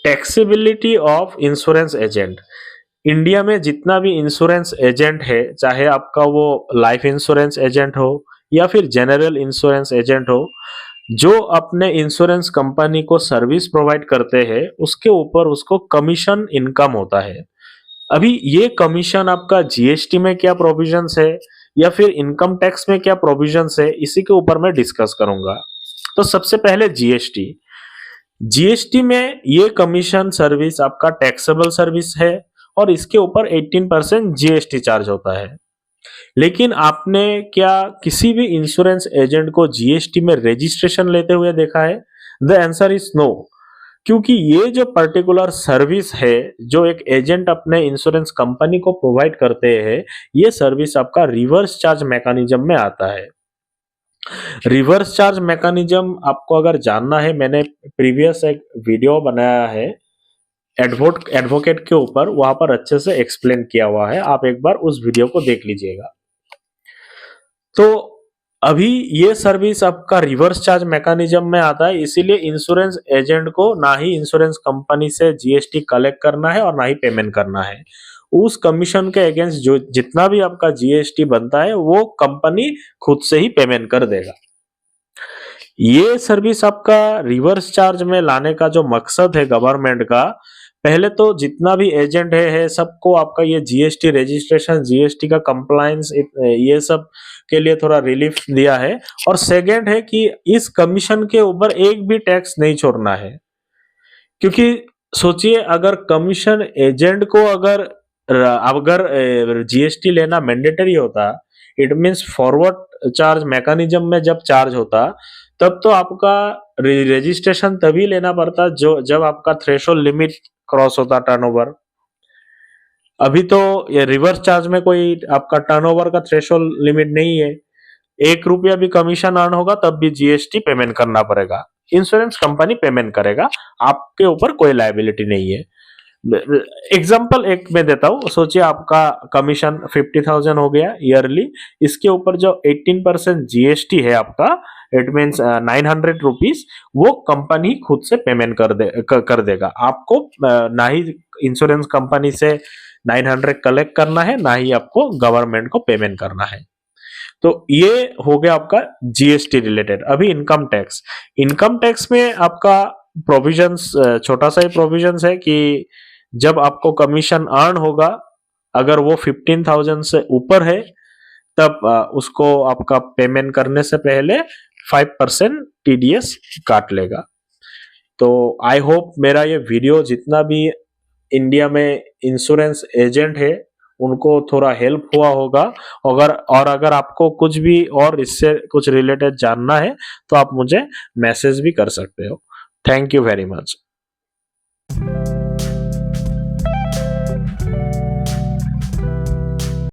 Taxability of insurance agent. India में जितना भी इंश्योरेंस एजेंट है, चाहे आपका वो लाइफ इंश्योरेंस एजेंट हो या फिर जनरल इंश्योरेंस एजेंट हो, जो अपने इंश्योरेंस कंपनी को सर्विस प्रोवाइड करते हैं, उसके ऊपर उसको कमीशन इनकम होता है। अभी ये कमीशन आपका जीएसटी में क्या प्रोविजंस है या फिर इनकम टैक्स में क्या प्रोविजंस है, इसी के ऊपर मैं डिस्कस करूंगा। तो सबसे पहले जीएसटी। जीएसटी में ये कमीशन सर्विस आपका टैक्सेबल सर्विस है और इसके ऊपर 18% जीएसटी चार्ज होता है। लेकिन आपने क्या किसी भी इंश्योरेंस एजेंट को जीएसटी में रजिस्ट्रेशन लेते हुए देखा है? The answer is no. क्योंकि ये जो पर्टिकुलर सर्विस है जो एक एजेंट अपने इंश्योरेंस कंपनी को प्रोवाइड करते हैं, ये सर्विस आपका रिवर्स चार्ज मैकेनिज्म में आता है। रिवर्स चार्ज मैकेनिज्म आपको अगर जानना है, मैंने प्रीवियस एक वीडियो बनाया है एडवोकेट के ऊपर, वहां पर अच्छे से एक्सप्लेन किया हुआ है, आप एक बार उस वीडियो को देख लीजिएगा। तो अभी ये सर्विस आपका रिवर्स चार्ज मैकेनिज्म में आता है, इसीलिए इंश्योरेंस एजेंट को ना ही इंश्योरेंस कंपनी से जीएसटी कलेक्ट करना है और ना ही पेमेंट करना है। उस कमीशन के अगेंस्ट जो जितना भी आपका जीएसटी बनता है वो कंपनी खुद से ही पेमेंट कर देगा। ये सर्विस आपका रिवर्स चार्ज में लाने का जो मकसद है गवर्नमेंट का, पहले तो जितना भी एजेंट है सबको आपका ये जीएसटी रजिस्ट्रेशन, जीएसटी का कंप्लायंस, ये सब के लिए थोड़ा रिलीफ दिया है। और सेकंड है कि इस कमीशन के ऊपर एक भी टैक्स नहीं छोड़ना है। क्योंकि सोचिए, अगर कमीशन एजेंट को अगर जीएसटी लेना मैंडेटरी होता, it means forward charge mechanism में जब चार्ज होता, तब तो आपका रजिस्ट्रेशन तभी लेना पड़ता जो जब आपका थ्रेशोल्ड लिमिट क्रॉस होता टर्नओवर। अभी तो ये रिवर्स चार्ज में कोई आपका टर्नओवर का थ्रेशोल्ड लिमिट नहीं है। 1 रुपया भी कमीशन अर्न होगा तब भी जीएसटी पेमेंट करना पड़ेगा, इंश्योरेंस कंपनी पेमेंट करेगा, आपके ऊपर कोई लायबिलिटी नहीं है। एग्जाम्पल एक मैं देता हूँ, सोचिए आपका कमीशन 50,000 हो गया ईयरली, इसके ऊपर जो 18% जीएसटी है आपका, इट मीन्स 900 रुपीज, वो कंपनी खुद से पेमेंट कर देगा आपको। ना ही इंश्योरेंस कंपनी से 900 कलेक्ट करना है, ना ही आपको गवर्नमेंट को पेमेंट करना है। तो ये हो गया आपका जीएसटी रिलेटेड। अभी इनकम टैक्स। इनकम टैक्स में आपका प्रोविजंस, छोटा सा ही प्रोविजंस है कि जब आपको कमीशन अर्न होगा, अगर वो 15,000 से ऊपर है, तब उसको आपका पेमेंट करने से पहले 5% टीडीएस काट लेगा। तो आई होप मेरा ये वीडियो जितना भी इंडिया में इंश्योरेंस एजेंट है उनको थोड़ा हेल्प हुआ होगा। अगर आपको कुछ भी और इससे कुछ रिलेटेड जानना है तो आप मुझे मैसेज भी कर सकते हो। Thank you very much.